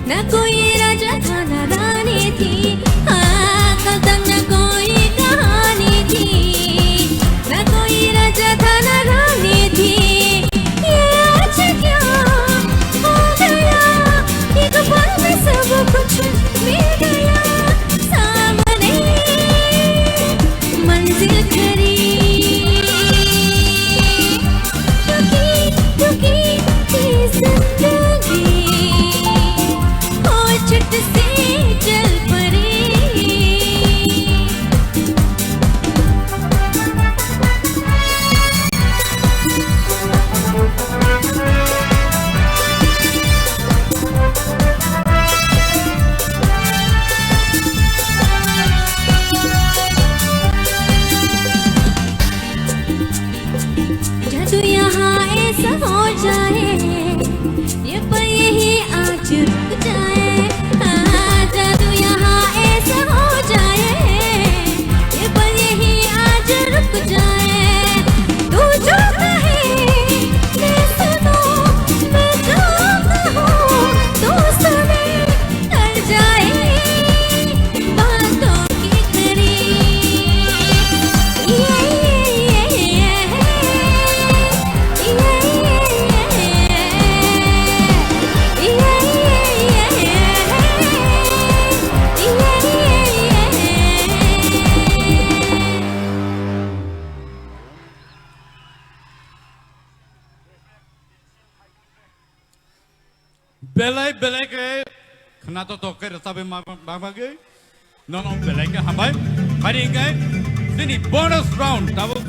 ना कोई राजा था ना रानी थी, हाँ कल तक ना कोई कहानी थी, ना कोई राजा था ना रानी थी। ये आज क्या हो गया, एक पल में सब कुछ मिल गया, सामने मंजिल खड़ी, रुकी रुकी थी जिंदगी, हो झट से चल पड़ी। जादू यहाँ ऐसा हो जाए, ये पल यही आज रुक जाए, हाँ जादू यहाँ ऐसा हो जाए, ये पल यही आज रुक जाए। तू जो कहे मैं सुनूं, मैं जो कहूँ तू सुने, कर जाए बातों की खरी। Belai ke kenapa toke tapi mama non belai ke hambai mari ke sini bonus round tabuk